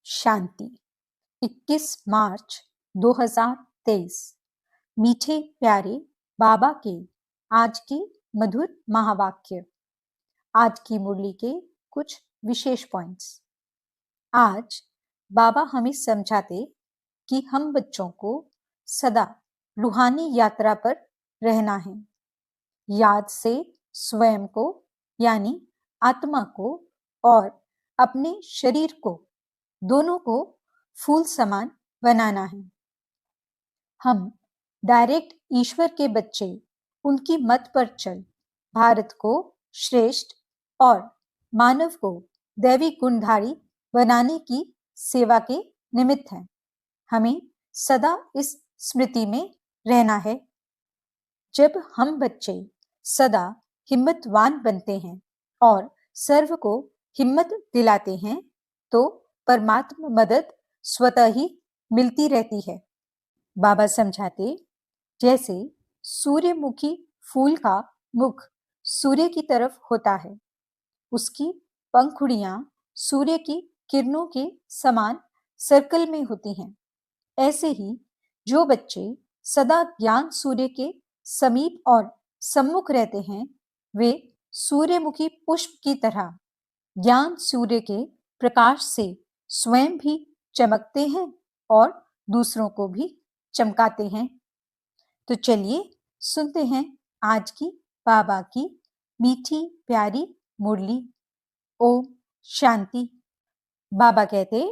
शांति 21 मार्च 2023। मीठे प्यारे बाबा के आज के मधुर महावाक्य। आज की मुरली के कुछ विशेष पॉइंट्स। आज बाबा हमें समझाते कि हम बच्चों को सदा रूहानी यात्रा पर रहना है। याद से स्वयं को यानी आत्मा को और अपने शरीर को दोनों को फूल समान बनाना है। हम डायरेक्ट ईश्वर के बच्चे उनकी मत पर चल भारत को श्रेष्ठ और मानव को दैवी गुणधारी बनाने की सेवा के निमित्त हैं। हमें सदा इस स्मृति में रहना है। जब हम बच्चे सदा हिम्मतवान बनते हैं और सर्व को हिम्मत दिलाते हैं तो परमात्मा मदद स्वतः ही मिलती रहती है। बाबा समझाते, जैसे सूर्यमुखी फूल का मुख सूर्य की तरफ होता है, उसकी पंखुड़ियां सूर्य की किरणों के समान सर्कल में होती हैं। ऐसे ही जो बच्चे सदा ज्ञान सूर्य के समीप और सम्मुख रहते हैं, वे सूर्यमुखी पुष्प की तरह ज्ञान सूर्य के प्रकाश से स्वयं भी चमकते हैं और दूसरों को भी चमकाते हैं। तो चलिए सुनते हैं आज की बाबा की मीठी प्यारी मुरली। ओम शांति। बाबा कहते,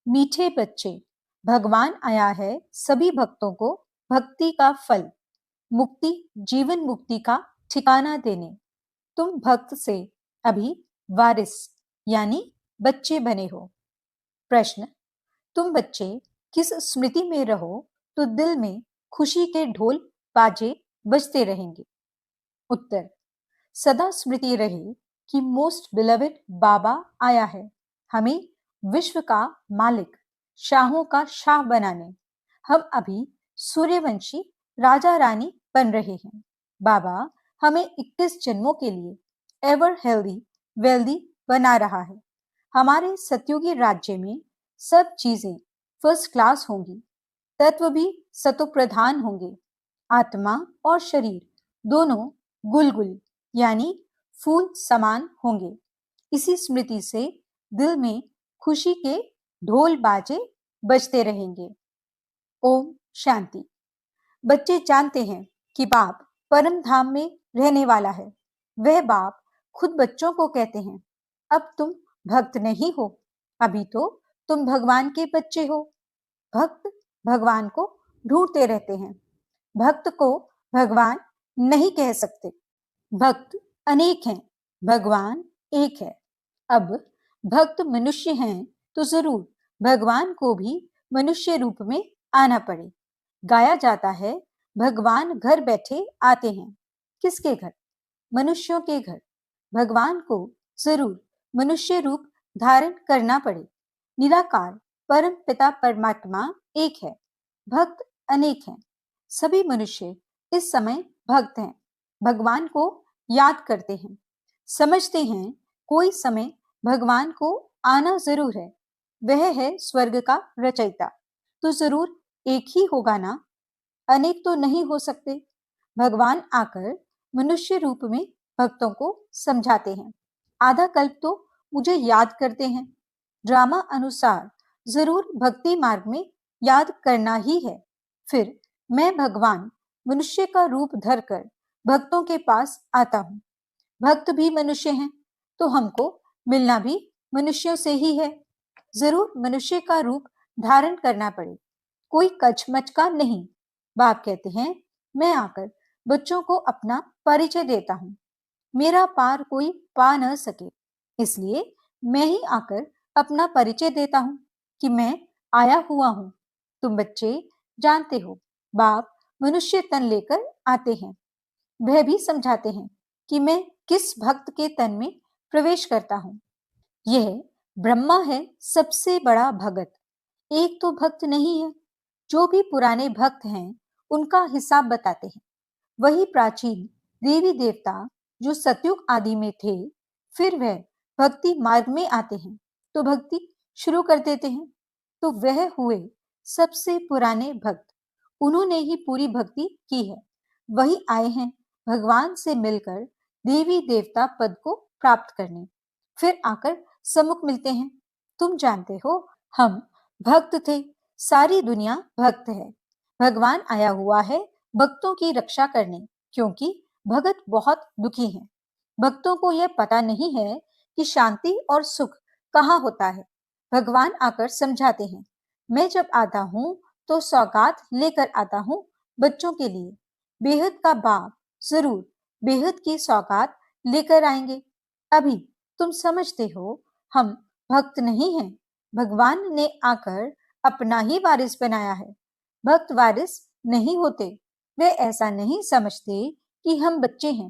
मीठे बच्चे, भगवान आया है सभी भक्तों को भक्ति का फल, मुक्ति, जीवन मुक्ति का ठिकाना देने। तुम भक्त से अभी वारिस यानी बच्चे बने हो। प्रश्न, तुम बच्चे किस स्मृति में रहो तो दिल में खुशी के ढोल बाजे बजते रहेंगे। उत्तर, सदा स्मृति रहे कि मोस्ट बिलवेड बाबा आया है हमें विश्व का मालिक, शाहों का शाह बनाने। हम अभी सूर्यवंशी राजा रानी बन रहे हैं। बाबा हमें 21 जन्मों के लिए एवर हेल्दी वेल्दी बना रहा है। हमारे सतयुगी राज्य में सब चीजें फर्स्ट क्लास होंगी, तत्व भी सतोप्रधान होंगे, आत्मा और शरीर दोनों गुलगुल यानी फूल समान होंगे। इसी स्मृति से दिल में खुशी के ढोल बाजे बजते रहेंगे। ओम शांति। बच्चे जानते हैं कि बाप परम धाम में रहने वाला है। वह बाप खुद बच्चों को कहते हैं, अब तुम भक्त नहीं हो, अभी तो तुम भगवान के बच्चे हो। भक्त भगवान को ढूंढते रहते हैं। भक्त को भगवान नहीं कह सकते। भक्त अनेक हैं, भगवान एक है। अब भक्त मनुष्य हैं तो जरूर भगवान को भी मनुष्य रूप में आना पड़े। गाया जाता है, भगवान घर बैठे आते हैं। किसके घर? मनुष्यों के घर। भगवान को जरूर मनुष्य रूप धारण करना पड़े। निराकार परम पिता परमात्मा एक है, भक्त अनेक हैं। सभी मनुष्य इस समय भक्त हैं, भगवान को याद करते हैं, समझते हैं कोई समय भगवान को आना जरूर है। वह है स्वर्ग का रचयिता, तो जरूर एक ही होगा ना, अनेक तो नहीं हो सकते। भगवान आकर मनुष्य रूप में भक्तों को समझाते हैं। आधा कल्प तो मुझे याद करते हैं। ड्रामा अनुसार जरूर भक्ति मार्ग में याद करना ही है। फिर मैं भगवान मनुष्य का रूप धरकर भक्तों के पास आता हूँ। भक्त भी मनुष्य हैं, तो हमको मिलना भी मनुष्यों से ही है। जरूर मनुष्य का रूप धारण करना पड़े, कोई कचमच का नहीं। बाप कहते हैं, मैं आकर बच्चों को अपना परिचय देता हूँ। मेरा पार कोई पा न सके, इसलिए मैं ही आकर अपना परिचय देता हूँ कि मैं आया हुआ हूँ। तुम बच्चे जानते हो, बाप मनुष्य तन लेकर आते हैं। वह भी समझाते हैं कि मैं किस भक्त के तन में प्रवेश करता हूँ। यह ब्रह्मा है सबसे बड़ा भगत, एक तो भक्त नहीं है। जो भी पुराने भक्त हैं उनका हिसाब बताते हैं। वही प्राचीन देवी देवता जो सतयुग आदि में थे, फिर वह भक्ति मार्ग में आते हैं तो भक्ति शुरू कर देते हैं। तो वह हुए सबसे पुराने भक्त, उन्होंने ही पूरी भक्ति की है। वही आए हैं भगवान से मिलकर देवी देवता पद को प्राप्त करने, फिर आकर सम्मुख मिलते हैं। तुम जानते हो, हम भक्त थे, सारी दुनिया भक्त है। भगवान आया हुआ है भक्तों की रक्षा करने, क्योंकि भगत बहुत दुखी हैं। भक्तों को यह पता नहीं है कि शांति और सुख कहाँ होता है। भगवान आकर समझाते हैं, मैं जब आता हूँ तो सौगात लेकर आता हूँ बच्चों के लिए। बेहद का बाप जरूर बेहद की सौगात लेकर आएंगे। अभी तुम समझते हो, हम भक्त नहीं हैं। भगवान ने आकर अपना ही वारिस बनाया है। भक्त वारिस नहीं होते। वे ऐसा नहीं समझते कि हम बच्चे हैं,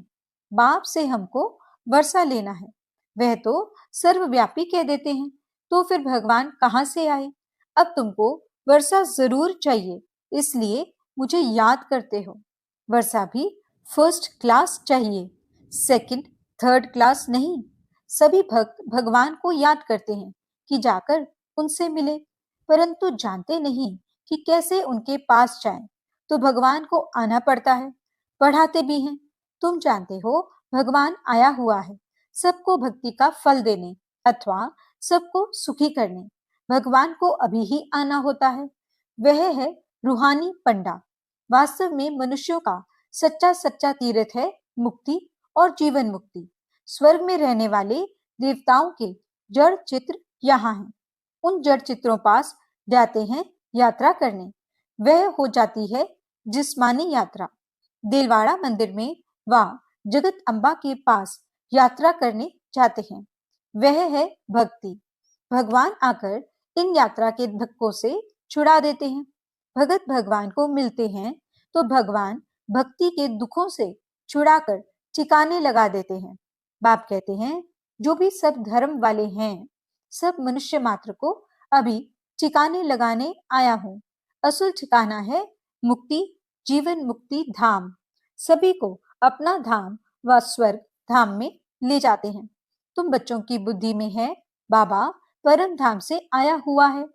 बाप से हमको वर्षा लेना है। वह तो सर्वव्यापी कह देते हैं, तो फिर भगवान कहाँ से आए? अब तुमको वर्षा जरूर चाहिए, इसलिए मुझे याद करते हो। वर्षा भी फर्स्ट क्लास चाहिए, सेकंड थर्ड क्लास नहीं। सभी भक्त भगवान को याद करते हैं कि जाकर उनसे मिले, परंतु जानते नहीं कि कैसे उनके पास जाएं। तो भगवान को आना पड़ता है, पढ़ाते भी हैं। तुम जानते हो, भगवान आया हुआ है सबको भक्ति का फल देने अथवा सबको सुखी करने। भगवान को अभी ही आना होता है। वह है रूहानी पंडा। वास्तव में मनुष्यों का सच्चा सच्चा तीर्थ है मुक्ति और जीवन मुक्ति। स्वर्ग में रहने वाले देवताओं के जड़ चित्र यहाँ हैं। उन जड़ चित्रों पास जाते हैं यात्रा करने। वह हो जाती है जिस्मानी यात्रा। दिलवाड़ा मंदिर में व जगत अम्बा के पास यात्रा करने जाते हैं। वह है भक्ति। भगवान आकर इन यात्रा के धक्कों से छुड़ा देते हैं। भगत भगवान को मिलते हैं तो भगवान भक्ति के दुखों से छुड़ाकर ठिकाने लगा देते हैं। बाप कहते हैं, जो भी सब धर्म वाले हैं, सब मनुष्य मात्र को अभी ठिकाने लगाने आया हूँ। असल ठिकाना है मुक्ति, जीवन मुक्ति धाम। सभी को अपना धाम व स्वर्ग धाम में ले जाते हैं। तुम बच्चों की बुद्धि में है, बाबा परम धाम से आया हुआ है।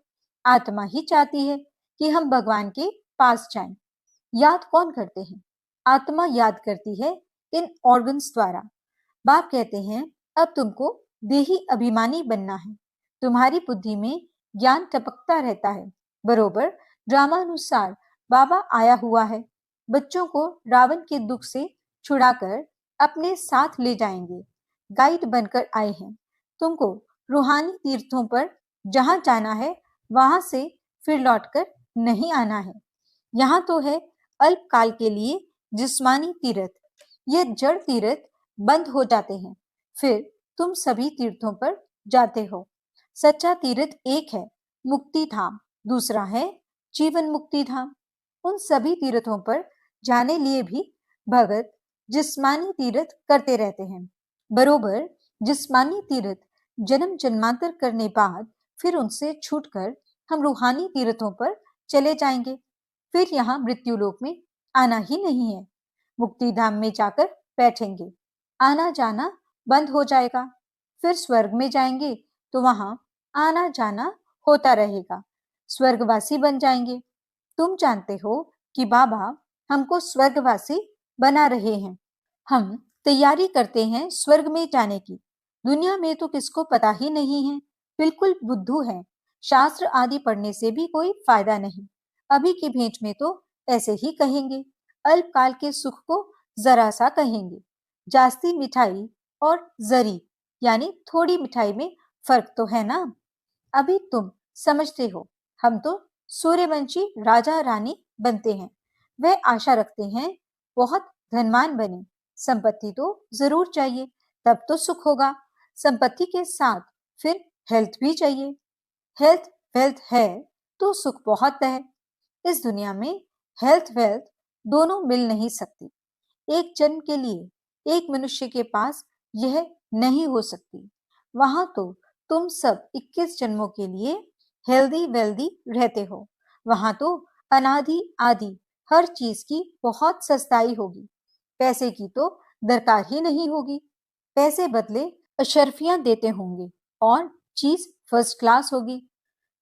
आत्मा ही चाहती है कि हम भगवान के पास जाएं। याद कौन करते हैं? आत्मा याद करती है इन ऑर्गन्स द्वारा। बाप कहते हैं, अब तुमको देही अभिमानी बनना है। तुम्हारी बुद्धि में ज्ञान टपकता रहता है। बरोबर ड्रामानुसार बाबा आया हुआ है। बच्चों को रावण के दुख से छुड़ाकर अपने साथ ले जाएंगे। गाइड बनकर आए हैं। तुमको रूहानी तीर्थों पर जहां जाना है, वहां से फिर लौटकर नहीं आना है। यहाँ तो है अल्पकाल के लिए जिस्मानी तीर्थ। ये जड़ तीर्थ बंद हो जाते हैं, फिर तुम सभी तीर्थों पर जाते हो। सच्चा तीर्थ एक है, मुक्ति धाम। दूसरा है जीवन मुक्ति धाम। उन सभी तीर्थों पर जाने लिए भी भगत जिस्मानी तीर्थ करते रहते हैं। बरोबर जिस्मानी तीर्थ जन्म जन्मांतर करने बाद फिर उनसे छूटकर हम रूहानी तीर्थों पर चले जाएंगे। फिर यहाँ मृत्यु लोक में आना ही नहीं है। मुक्ति धाम में जाकर बैठेंगे, आना जाना बंद हो जाएगा। फिर स्वर्ग में जाएंगे तो वहां आना जाना होता रहेगा। स्वर्गवासी बन जाएंगे। तुम जानते हो कि बाबा हमको स्वर्गवासी बना रहे हैं। हम तैयारी करते हैं स्वर्ग में जाने की। दुनिया में तो किसको पता ही नहीं है, बिल्कुल बुद्धू है। शास्त्र आदि पढ़ने से भी कोई फायदा नहीं। अभी की भेंट में तो ऐसे ही कहेंगे, अल्पकाल के सुख को जरा सा कहेंगे। जास्ती मिठाई और जरी यानी थोड़ी मिठाई में फर्क तो है ना। अभी तुम समझते हो, हम तो सूर्यवंशी राजा रानी बनते हैं। वह आशा रखते हैं बहुत धनवान बने। संपत्ति तो जरूर चाहिए, तब तो सुख होगा। संपत्ति के साथ फिर हेल्थ भी चाहिए। हेल्थ वेल्थ है तो सुख बहुत है। इस दुनिया में हेल्थ वेल्थ दोनों मिल नहीं सकती। एक जन्म के लिए एक मनुष्य के पास यह नहीं हो सकती। वहां तो तुम सब 21 जन्मों के लिए हेल्दी वेल्दी रहते हो। वहां तो अनादि आदि हर चीज की बहुत सस्ताई होगी। पैसे की तो दरकार ही नहीं होगी। पैसे बदले अशर्फियां देते होंगे और चीज फर्स्ट क्लास होगी।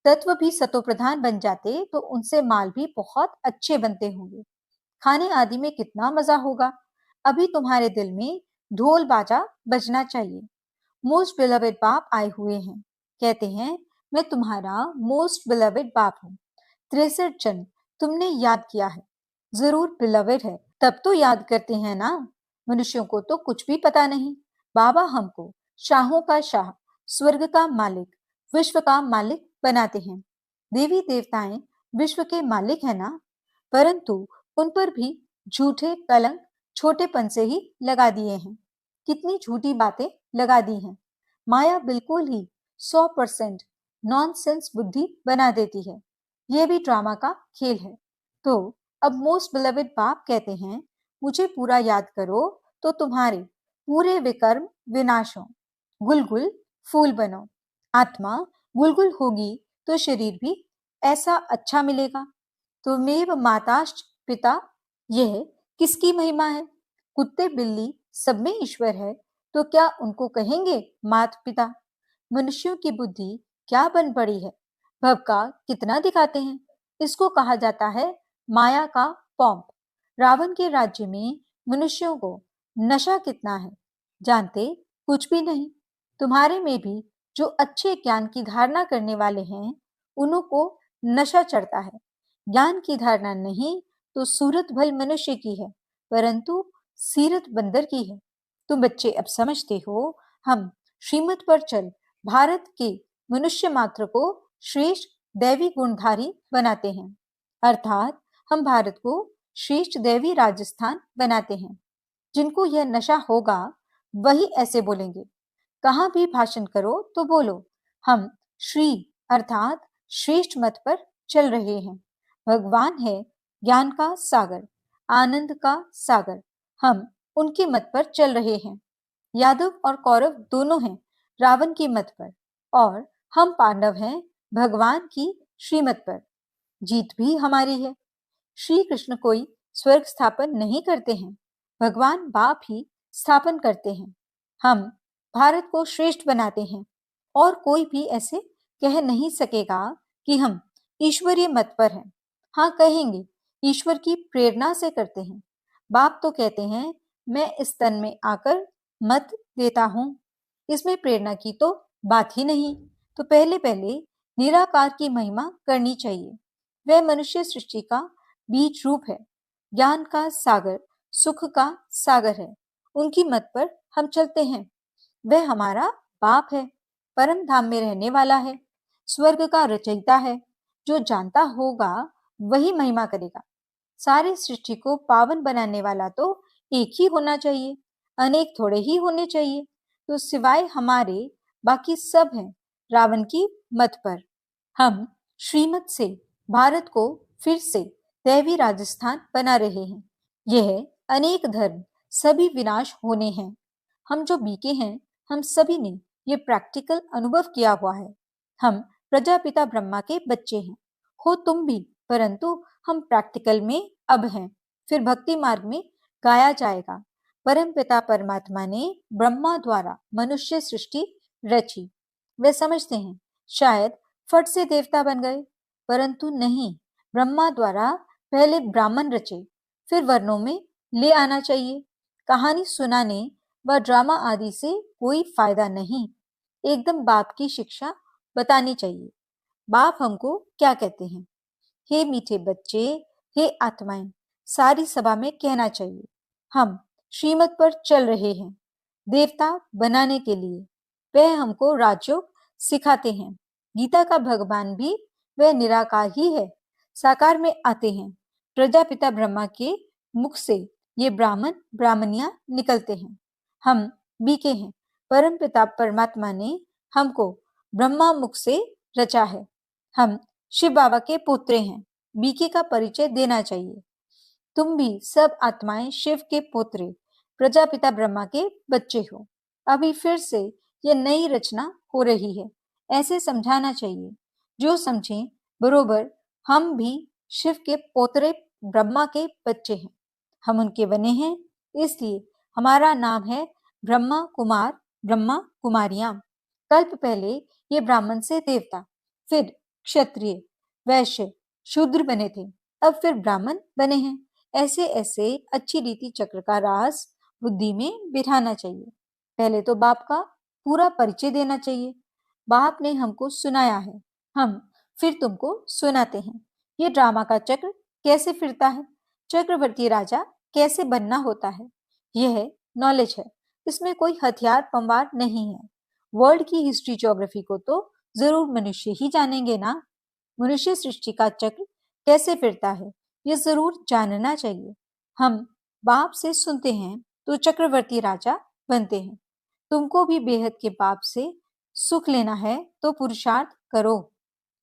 तत्व भी सतोप्रधान बन जाते तो उनसे माल भी बहुत अच्छे बनते होंगे। खाने आदि में कितना मजा होगा। अभी तुम्हारे दिल में ढोल बाजा बजना चाहिए। मोस्ट बिलवेड बाप आए हुए हैं। कहते हैं मैं तुम्हारा मोस्ट बिलवेड बाप हूँ। 63 जन्म तुमने याद किया है। जरूर बिलवेड है, तब तो याद करते हैं ना। मनुष्यों को तो कुछ भी पता नहीं। बाबा हमको शाहों का शाह, स्वर्ग का मालिक, विश्व का मालिक बनाते हैं। देवी देवताएं विश्व के मालिक है ना, परंतु उन पर भी झूठे कलंक छोटेपन से ही लगा दिए हैं। कितनी झूठी बातें लगा दी हैं। माया बिल्कुल ही 100% नॉनसेंस बुद्धि बना देती है। यह भी ड्रामा का खेल है। तो अब मोस्ट बिलवेड बाप कहते हैं मुझे पूरा याद करो तो तुम्हारे पूरे विकर्म विनाश हो। गुलगुल फूल बनो। आत्मा गुलगुल होगी तो शरीर भी ऐसा अच्छा मिलेगा। त्वमेव माताश्च पिता, यह किसकी महिमा है। कुत्ते बिल्ली सब में ईश्वर है तो क्या उनको कहेंगे मात पिता। मनुष्यों की बुद्धि क्या बन पड़ी है। भव का कितना दिखाते हैं। इसको कहा जाता है माया का पॉम्प। रावण के राज्य में मनुष्यों को नशा कितना है जानते कुछ भी नहीं। तुम्हारे में भी जो अच्छे ज्ञान की धारणा करने वाले हैं उन्हों को नशा चढ़ता है। ज्ञान की धारणा नहीं तो सूरत भल मनुष्य की है, परंतु सीरत बंदर की है। तुम बच्चे अब समझते हो। हम श्रीमत पर चल भारत के मनुष्य मात्र को श्रेष्ठ दैवी गुणधारी बनाते हैं। अर्थात हम भारत को श्रेष्ठ दैवी राजस्थान बनाते हैं। जिनको यह नशा होगा वही ऐसे बोलेंगे। कहाँ भी भाषण करो तो बोलो हम श्री अर्थात श्रेष्ठ मत पर चल रहे हैं। भगवान है ज्ञान का सागर, आनंद का सागर। हम उनके मत पर चल रहे हैं। यादव और कौरव दोनों हैं रावण की मत पर, और हम पांडव हैं भगवान की श्रीमत पर। जीत भी हमारी है। श्री कृष्ण कोई स्वर्ग स्थापन नहीं करते हैं, भगवान बाप ही स्थापन करते हैं। हम भारत को श्रेष्ठ बनाते हैं और कोई भी ऐसे कह नहीं सकेगा कि हम ईश्वरीय मत पर हैं। हाँ कहेंगे ईश्वर की प्रेरणा से करते हैं। बाप तो कहते हैं मैं इस तन में आकर मत देता हूँ। इसमें प्रेरणा की तो बात ही नहीं। तो पहले पहले निराकार की महिमा करनी चाहिए। वह मनुष्य सृष्टि का बीज रूप है, ज्ञान का सागर, सुख का सागर है। उनकी मत पर हम चलते हैं। वह हमारा बाप है, परम धाम में रहने वाला है, स्वर्ग का रचयिता है। जो जानता होगा वही महिमा करेगा। सारी सृष्टि को पावन बनाने वाला तो एक ही होना चाहिए, अनेक थोड़े ही होने चाहिए। तो सिवाय हमारे बाकी सब हैं रावण की मत पर। हम श्रीमत से भारत को फिर से दैवी राजस्थान बना रहे हैं। यह अनेक धर्म सभी विनाश होने हैं। हम जो बीके हैं हम सभी ने ये प्रैक्टिकल अनुभव किया हुआ है। हम प्रजापिता ब्रह्मा के बच्चे हैं। हो तुम भी, परंतु हम प्रैक्टिकल में अब हैं। फिर भक्ति मार्ग में गाया जाएगा। परम पिता परमात्मा ने ब्रह्मा द्वारा मनुष्य सृष्टि रची। वे समझते हैं शायद फट से देवता बन गए, परंतु नहीं। ब्रह्मा द्वारा पहले ब्राह्मण रचे, फिर वर्णों में ले आना चाहिए। कहानी सुनाने व ड्रामा आदि से कोई फायदा नहीं। एकदम बाप की शिक्षा बतानी चाहिए। बाप हमको क्या कहते हैं। हे मीठे बच्चे, हे आत्माएं, सारी सभा में कहना चाहिए हम श्रीमत पर चल रहे हैं देवता बनाने के लिए। वह हमको राजयोग सिखाते हैं। गीता का भगवान भी वह निराकार ही है, साकार में आते हैं। प्रजापिता ब्रह्मा के मुख से ये ब्राह्मण ब्राह्मणियां निकलते हैं। हम बीके हैं। परम पिता परमात्मा ने हमको ब्रह्मा मुख से रचा है। हम शिव बाबा के पुत्र हैं। बीके का परिचय देना चाहिए। तुम भी सब आत्माएं शिव के पुत्र प्रजापिता ब्रह्मा के बच्चे हो। अभी फिर से यह नई रचना हो रही है, ऐसे समझाना चाहिए। जो समझे बरोबर हम भी शिव के पोतरे ब्रह्मा के बच्चे हैं। हम उनके बने हैं, इसलिए हमारा नाम है ब्रह्मा कुमार ब्रह्मा कुमारियां। कल्प पहले ये ब्राह्मण से देवता, फिर क्षत्रिय, वैश्य, शूद्र बने थे, अब फिर ब्राह्मण बने हैं। ऐसे ऐसे अच्छी रीति चक्र का राज बुद्धि में बिठाना चाहिए। पहले तो बाप का पूरा परिचय देना चाहिए। बाप ने हमको सुनाया है, हम फिर तुमको सुनाते हैं। ये ड्रामा का चक्र कैसे फिरता है, चक्रवर्ती राजा कैसे बनना होता है, यह नॉलेज है। इसमें कोई हथियार पंवार नहीं है। वर्ल्ड की हिस्ट्री ज्योग्राफी को तो जरूर मनुष्य ही जानेंगे ना। मनुष्य सृष्टि का चक्र कैसे फिरता है ये जरूर जानना चाहिए। हम बाप से सुनते हैं तो चक्रवर्ती राजा बनते हैं। तुमको भी बेहद के बाप से सुख लेना है तो पुरुषार्थ करो।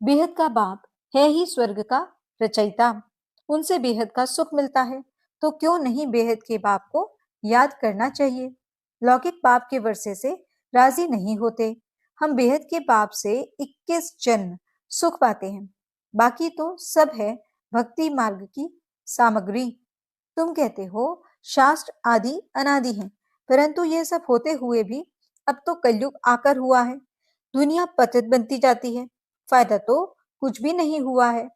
बेहद का बाप है ही स्वर्ग का रचयिता, उनसे बेहद का सुख मिलता है, तो क्यों नहीं बेहद के बाप को याद करना चाहिए। लौकिक बाप के वर्षे से राजी नहीं होते। हम बेहद के बाप से 21 जन्म सुख पाते हैं, बाकी तो सब है भक्ति मार्ग की सामग्री। तुम कहते हो शास्त्र आदि अनादि हैं, परंतु ये सब होते हुए भी अब तो कलयुग आकर हुआ है। दुनिया पतित बनती जाती है, फायदा तो कुछ भी नहीं हुआ है।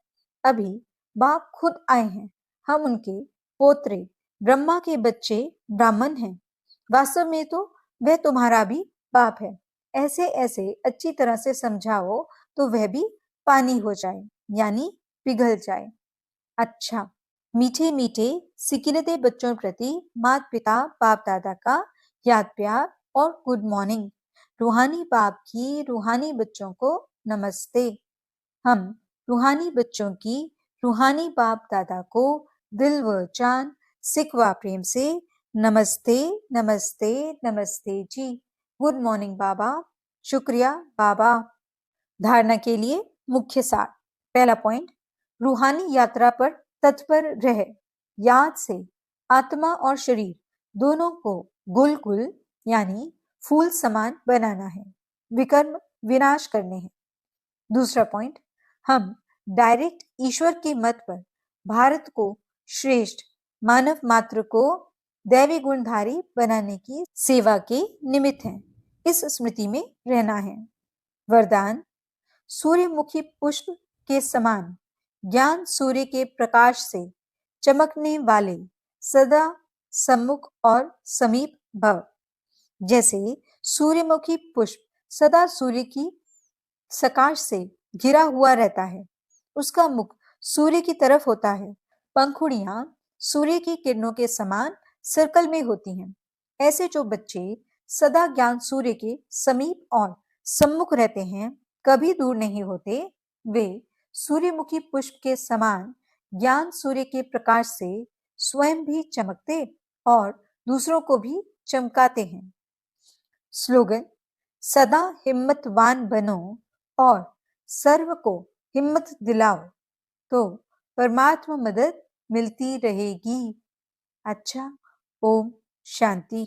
अभी बाप खुद आए हैं, हम उनके पोत्रे, ब्रह्मा के बच्चे ब्राह्मण हैं। वास्तव में तो वह तुम्हारा भी बाप है। ऐसे ऐसे अच्छी तरह से समझाओ तो वह भी पानी हो जाए, यानी पिघल जाए। अच्छा, मीठे मीठे सिकिलते बच्चों प्रति माता पिता बाप दादा का याद प्यार और गुड मॉर्निंग। रूहानी बाप की रूहानी बच्चों को नमस्ते। हम रूहानी बच्चों की रूहानी बाप दादा को दिल व जान सिख व प्रेम से नमस्ते नमस्ते नमस्ते जी। गुड मॉर्निंग बाबा। शुक्रिया बाबा। धारणा के लिए मुख्य सार। पहला पॉइंट, रूहानी यात्रा पर तत्पर रहे। याद से आत्मा और शरीर दोनों को गुलगुल यानी फूल समान बनाना है, विकर्म विनाश करने हैं। दूसरा पॉइंट, हम डायरेक्ट ईश्वर के मत पर भारत को श्रेष्ठ मानव मात्र को दैवी गुणधारी बनाने की सेवा के निमित्त हैं, इस स्मृति में रहना है। वरदान, सूर्यमुखी पुष्प के समान ज्ञान सूर्य के प्रकाश से चमकने वाले सदा सम्मुख और समीप भव। जैसे सूर्यमुखी पुष्प सदा सूर्य की सकाश से घिरा हुआ रहता है, उसका मुख सूर्य की तरफ होता है, पंखुड़ियां सूर्य की किरणों के समान सर्कल में होती हैं। ऐसे जो बच्चे सदा ज्ञान सूर्य के समीप और सम्मुख रहते हैं, कभी दूर नहीं होते, वे सूर्यमुखी पुष्प के समान ज्ञान सूर्य के प्रकाश से स्वयं भी चमकते और दूसरों को भी चमकाते हैं। स्लोगन, सदा हिम्मतवान बनो और सर्व को हिम्मत दिलाओ तो परमात्मा मदद मिलती रहेगी। अच्छा, ओम शांति।